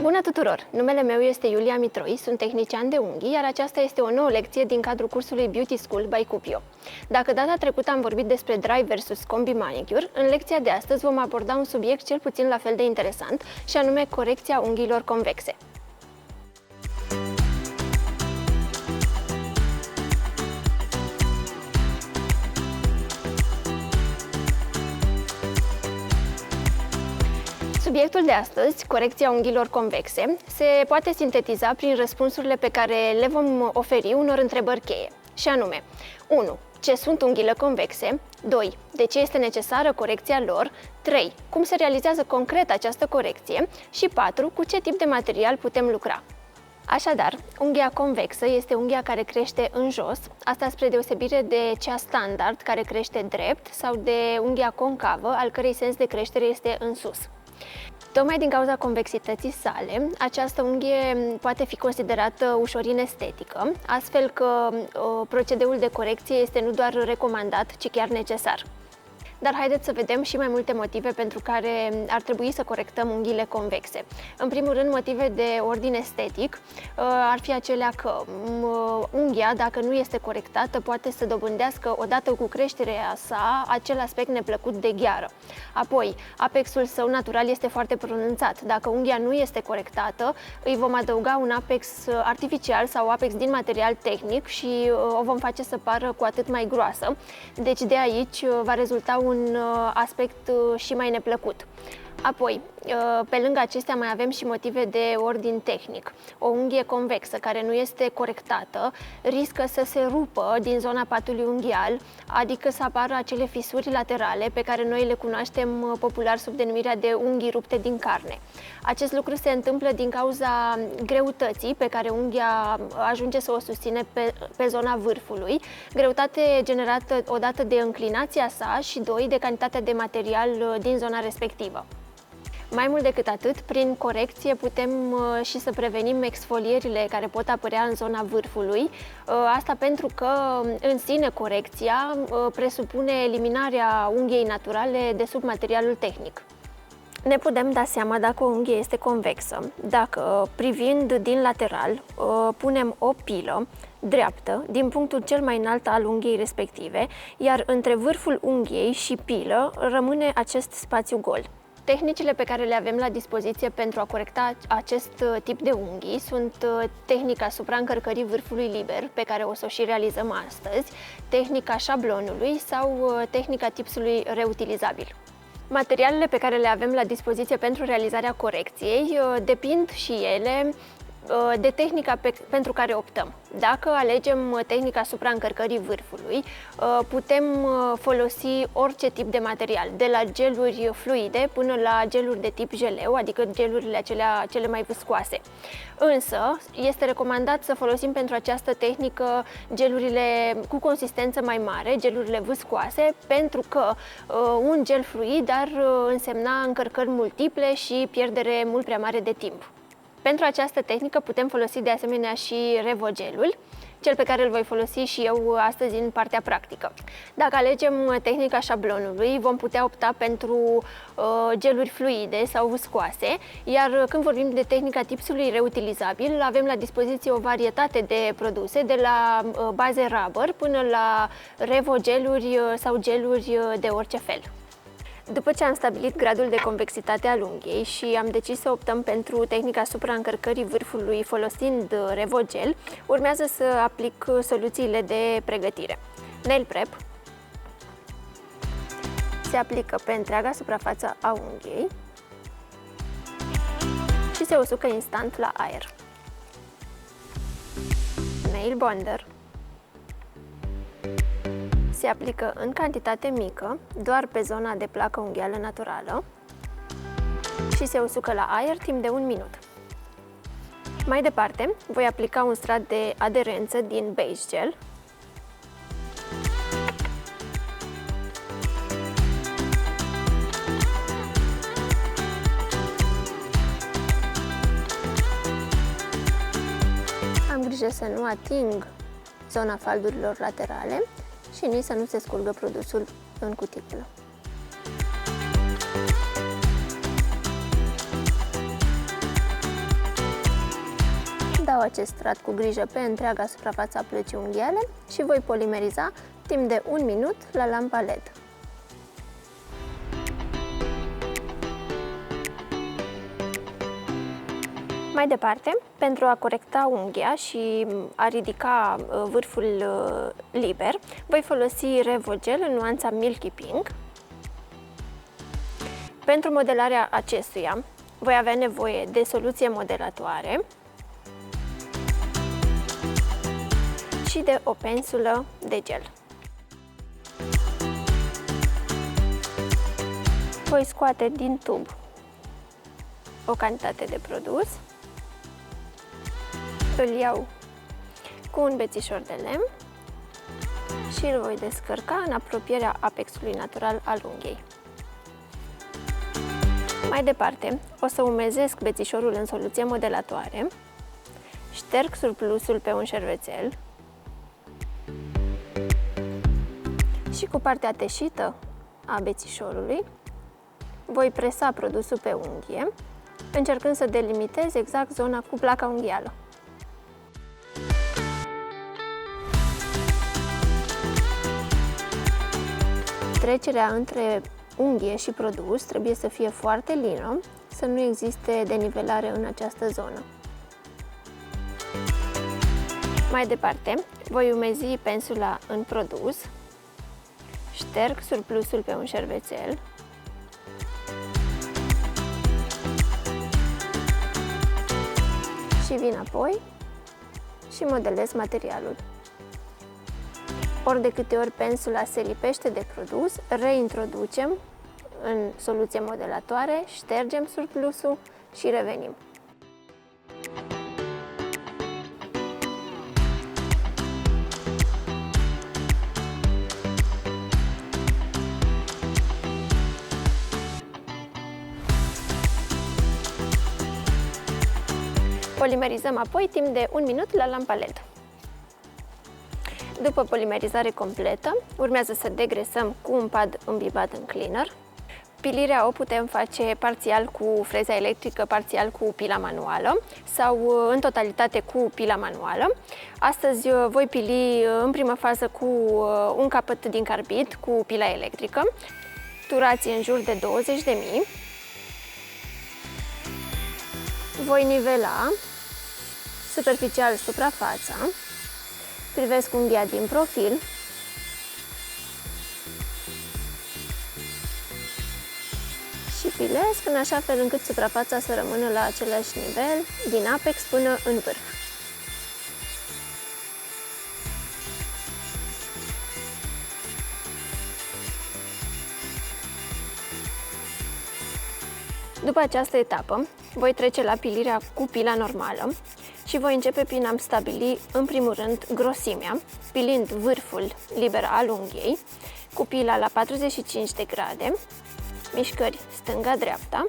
Bună tuturor! Numele meu este Iulia Mitroi, sunt tehnician de unghii, iar aceasta este o nouă lecție din cadrul cursului Beauty School by Cupio. Dacă data trecută am vorbit despre dry versus combi manicure, în lecția de astăzi vom aborda un subiect cel puțin la fel de interesant, și anume corecția unghiilor convexe. Subiectul de astăzi, corecția unghiilor convexe, se poate sintetiza prin răspunsurile pe care le vom oferi unor întrebări cheie, și anume 1. Ce sunt unghiile convexe? 2. De ce este necesară corecția lor? 3. Cum se realizează concret această corecție? Și 4. Cu ce tip de material putem lucra? Așadar, unghia convexă este unghia care crește în jos, asta spre deosebire de cea standard care crește drept, sau de unghia concavă, al cărei sens de creștere este în sus. Tocmai din cauza convexității sale, această unghie poate fi considerată ușor inestetică, astfel că procedeul de corecție este nu doar recomandat, ci chiar necesar. Dar haideți să vedem și mai multe motive pentru care ar trebui să corectăm unghiile convexe. În primul rând, motive de ordin estetic ar fi acelea că unghia, dacă nu este corectată, poate să dobândească, odată cu creșterea sa, acel aspect neplăcut de gheară. Apoi, apexul său natural este foarte pronunțat. Dacă unghia nu este corectată, îi vom adăuga un apex artificial sau apex din material tehnic și o vom face să pară cu atât mai groasă. Deci de aici va rezulta un aspect și mai neplăcut. Apoi, pe lângă acestea mai avem și motive de ordin tehnic. O unghie convexă care nu este corectată riscă să se rupă din zona patului unghial, adică să apară acele fisuri laterale pe care noi le cunoaștem popular sub denumirea de unghii rupte din carne. Acest lucru se întâmplă din cauza greutății pe care unghia ajunge să o susține pe zona vârfului, greutate generată odată de înclinația sa și doi, de cantitatea de material din zona respectivă. Mai mult decât atât, prin corecție putem și să prevenim exfolierile care pot apărea în zona vârfului, asta pentru că în sine corecția presupune eliminarea unghiei naturale de sub materialul tehnic. Ne putem da seama dacă o unghie este convexă, dacă, privind din lateral, punem o pilă dreaptă din punctul cel mai înalt al unghiei respective, iar între vârful unghiei și pilă rămâne acest spațiu gol. Tehnicile pe care le avem la dispoziție pentru a corecta acest tip de unghii sunt tehnica supraîncărcării vârfului liber, pe care o să o și realizăm astăzi, tehnica șablonului sau tehnica tipsului reutilizabil. Materialele pe care le avem la dispoziție pentru realizarea corecției depind și ele de tehnica pentru care optăm. Dacă alegem tehnica supraîncărcării vârfului, putem folosi orice tip de material, de la geluri fluide până la geluri de tip jeleu, adică gelurile acelea cele mai viscoase. Însă, este recomandat să folosim pentru această tehnică gelurile cu consistență mai mare, gelurile viscoase, pentru că un gel fluid ar însemna încărcări multiple și pierdere mult prea mare de timp. Pentru această tehnică putem folosi de asemenea și revogelul, cel pe care îl voi folosi și eu astăzi în partea practică. Dacă alegem tehnica șablonului, vom putea opta pentru geluri fluide sau viscoase, iar când vorbim de tehnica tipsului reutilizabil, avem la dispoziție o varietate de produse, de la baze rubber până la revogeluri sau geluri de orice fel. După ce am stabilit gradul de convexitate al unghiei și am decis să optăm pentru tehnica supraîncărcării vârfului folosind revogel, urmează să aplic soluțiile de pregătire. Nail Prep se aplică pe întreaga suprafață a unghiei și se usucă instant la aer. Nail Bonder se aplică în cantitate mică, doar pe zona de placă unghială naturală și se usucă la aer timp de 1 minut. Mai departe, voi aplica un strat de aderență din Base Gel am grijă să nu ating zona faldurilor laterale și nici să nu se scurgă produsul în cuticulă. acest strat cu grijă pe întreaga suprafață a plăcii unghiale și voi polimeriza timp de 1 minut la lampa LED. Mai departe, pentru a corecta unghia și a ridica vârful liber, voi folosi Revogel în nuanța Milky Pink. Pentru modelarea acestuia, voi avea nevoie de soluție modelatoare și de o pensulă de gel. Voi scoate din tub o cantitate de produs. Îl iau cu un bețișor de lemn și îl voi descărca în apropierea apexului natural al unghiei. Mai departe, o să umezesc bețișorul în soluție modelatoare, șterg surplusul pe un șervețel și cu partea teșită a bețișorului voi presa produsul pe unghie, încercând să delimitez exact zona cu placa unghială. Trecerea între unghie și produs trebuie să fie foarte lină, să nu existe denivelare în această zonă. Mai departe, voi umezi pensula în produs, șterg surplusul pe un șervețel și vin apoi și modelez materialul. Ori de câte ori pensula se lipește de produs, reintroducem în soluție modelatoare, ștergem surplusul și revenim. Polimerizăm apoi timp de 1 minut la lampa LED. După polimerizare completă, urmează să degresăm cu un pad îmbibat în cleaner. Pilirea o putem face parțial cu freza electrică, parțial cu pila manuală sau în totalitate cu pila manuală. Astăzi voi pili în prima fază cu un capăt din carbid cu pila electrică, turație în jur de 20.000. Voi nivela superficial suprafața, privesc unghia din profil și pilesc în așa fel încât suprafața să rămână la același nivel din apex până în vârf. După această etapă, voi trece la pilirea cu pila normală și voi începe prin a-mi stabili, în primul rând, grosimea, pilind vârful liber al unghiei, cu pila la 45 de grade, mișcări stânga-dreapta.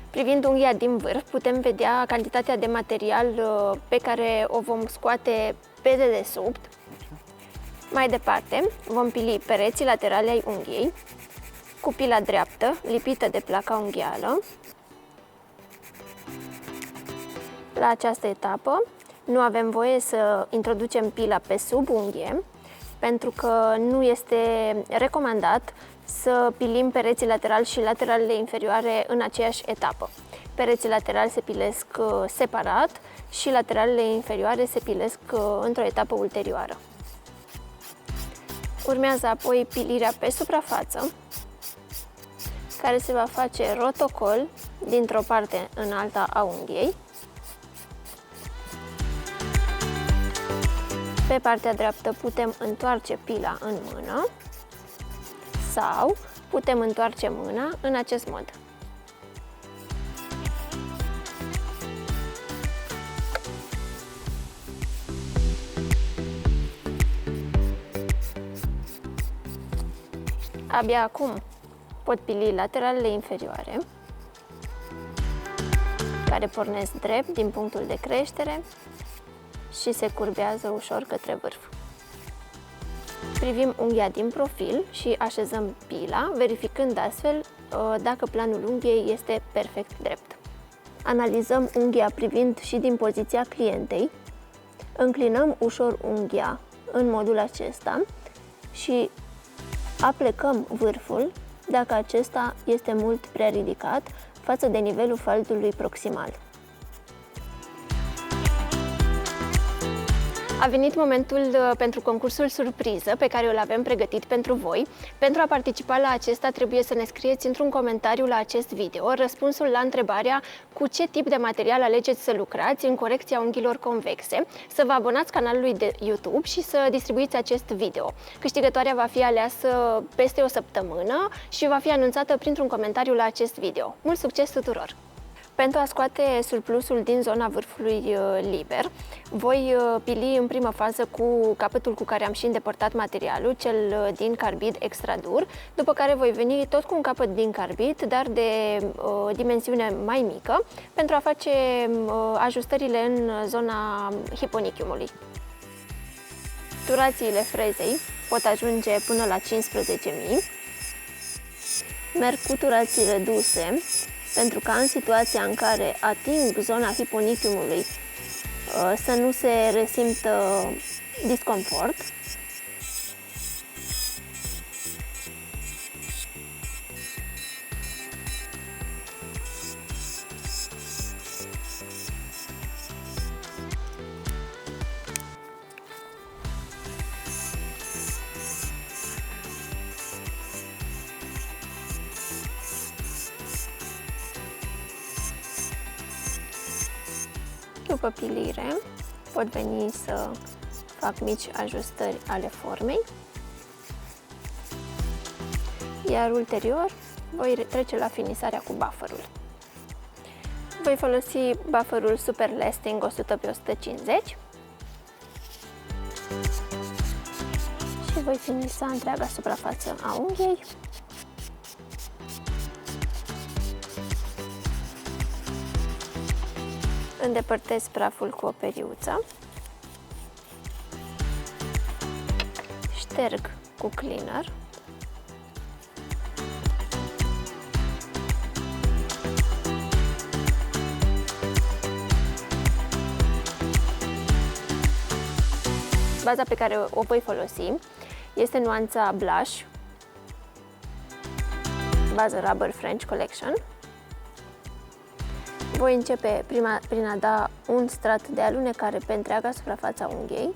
Privind unghia din vârf, putem vedea cantitatea de material pe care o vom scoate pe dedesubt. Mai departe, vom pili pereții laterale ai unghiei, cu pila dreaptă, lipită de placa unghială. La această etapă nu avem voie să introducem pila pe sub unghie, pentru că nu este recomandat să pilim pereții laterali și lateralele inferioare în aceeași etapă. Pereții laterali se pilesc separat și lateralele inferioare se pilesc într-o etapă ulterioară. Urmează apoi pilirea pe suprafață, care se va face rotocol dintr-o parte în alta a unghiei. Pe partea dreaptă putem întoarce pila în mână sau putem întoarce mâna în acest mod. Abia acum pot pili lateralele inferioare, care pornesc drept din punctul de creștere și se curbează ușor către vârf. Privim unghia din profil și așezăm pila, verificând astfel dacă planul unghiei este perfect drept. Analizăm unghia privind și din poziția clientei, Înclinăm ușor unghia în modul acesta și aplecăm vârful dacă acesta este mult prea ridicat față de nivelul faldului proximal. A venit momentul pentru concursul surpriză pe care îl avem pregătit pentru voi. Pentru a participa la acesta trebuie să ne scrieți într-un comentariu la acest video răspunsul la întrebarea cu ce tip de material alegeți să lucrați în corecția unghiilor convexe, să vă abonați canalului de YouTube și să distribuiți acest video. Câștigătoarea va fi aleasă peste o săptămână și va fi anunțată printr-un comentariu la acest video. Mult succes tuturor! Pentru a scoate surplusul din zona vârfului liber, voi pili în primă fază cu capătul cu care am și îndepărtat materialul, cel din carbid extra dur, după care voi veni tot cu un capăt din carbid, dar de dimensiune mai mică, pentru a face ajustările în zona hiponichiumului. Turațiile frezei pot ajunge până la 15.000. Merg cu turații reduse, pentru ca în situația în care ating zona hiponichiumului să nu se resimtă disconfort. După pilire, pot veni să fac mici ajustări ale formei, iar ulterior voi trece la finisarea cu bufferul. Voi folosi bufferul Super Lasting 100x150 și voi finisa întreaga suprafață a unghiei. Îndepărtez praful cu o periuță, șterg cu cleaner, baza pe care o voi folosi este nuanța Blush, bază Rubber French Collection. Voi începe prin a da un strat de alunecare pe întreaga suprafața unghiei.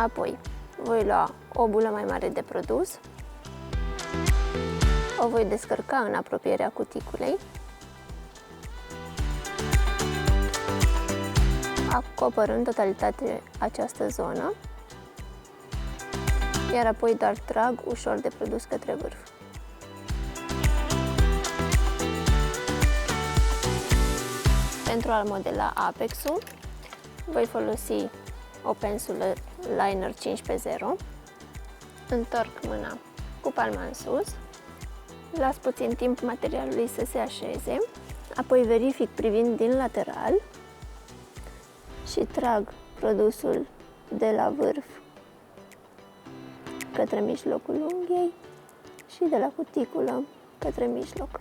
Apoi voi lua o bulă mai mare de produs, o voi descărca în apropierea cuticulei, acopăr în totalitate această zonă, iar apoi doar trag ușor de produs către vârf. Pentru a modela apexul, voi folosi o pensulă liner 5x0, întorc mâna cu palma în sus, las puțin timp materialului să se așeze, apoi verific privind din lateral și trag produsul de la vârf către mijlocul unghiei și de la cuticulă către mijloc.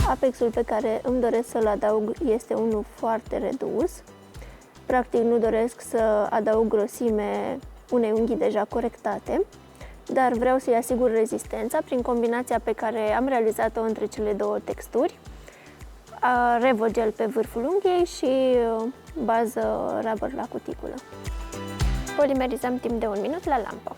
Apexul pe care îmi doresc să-l adaug este unul foarte redus. Practic nu doresc să adaug grosime unei unghii deja corectate, dar vreau să-i asigur rezistența prin combinația pe care am realizat-o între cele două texturi, Revogel pe vârful unghiei și bază rubber la cuticulă. Polimerizăm timp de 1 minut la lampă.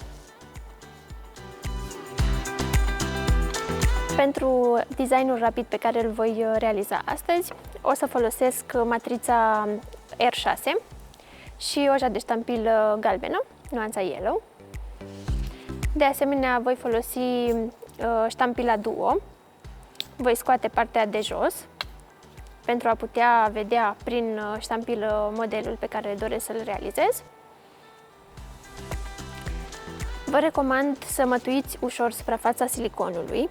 Pentru designul rapid pe care îl voi realiza astăzi, o să folosesc matrița R6 și oja de ștampilă galbenă, nuanța Yellow. De asemenea, voi folosi ștampila Duo. Voi scoate partea de jos pentru a putea vedea prin ștampilă modelul pe care doresc să-l realizez. Vă recomand să mătuiți ușor suprafața siliconului.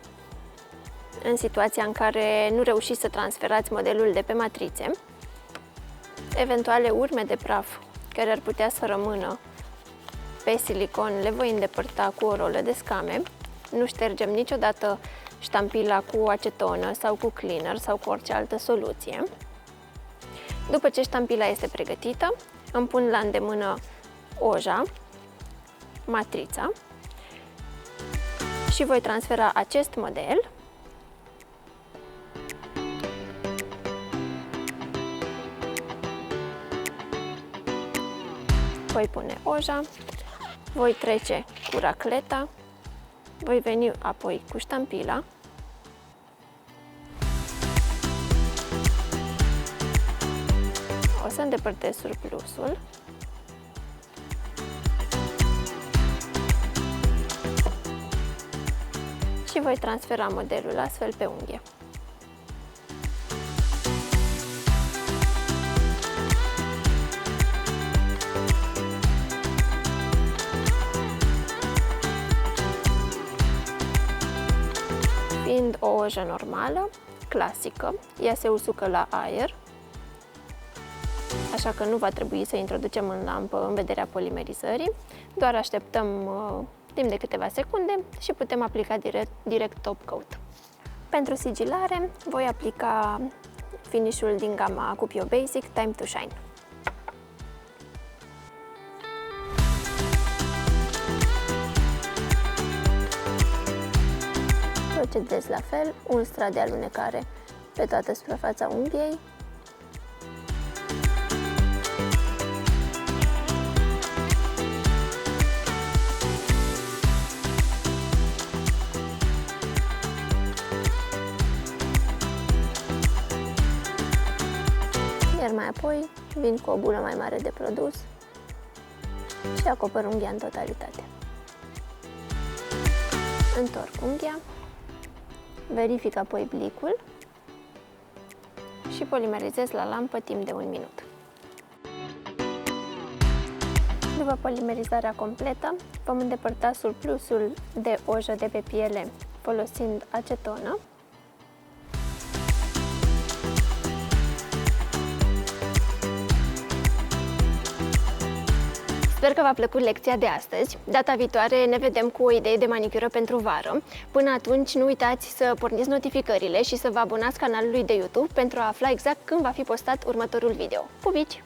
în situația în care nu reușiți să transferați modelul de pe matrițe. Eventuale urme de praf care ar putea să rămână pe silicon le voi îndepărta cu o rolă de scame. Nu ștergem niciodată ștampila cu acetonă sau cu cleaner sau cu orice altă soluție. După ce ștampila este pregătită, îmi pun la îndemână oja, matrița și voi transfera acest model voi pune oja, voi trece cu racleta, voi veni apoi cu ștampila, o să îndepărtez surplusul și voi transfera modelul astfel pe unghie. Fiind o ojă normală, clasică, ea se usucă la aer, așa că nu va trebui să introducem în lampă în vederea polimerizării, doar așteptăm timp de câteva secunde și putem aplica direct top coat. Pentru sigilare voi aplica finish-ul din gama Cupio Basic Time to Shine. Procedez la fel, un strat de alunecare pe toată suprafața unghiei. Iar mai apoi vin cu o bulă mai mare de produs și acopăr unghia în totalitate. Întorc unghia, verific apoi blicul și polimerizez la lampă timp de 1 minut. După polimerizarea completă, vom îndepărta surplusul de ojă de pe piele folosind acetonă. Sper că v-a plăcut lecția de astăzi. Data viitoare ne vedem cu o idee de manicură pentru vară. Până atunci, nu uitați să porniți notificările și să vă abonați canalului de YouTube pentru a afla exact când va fi postat următorul video. Pupici!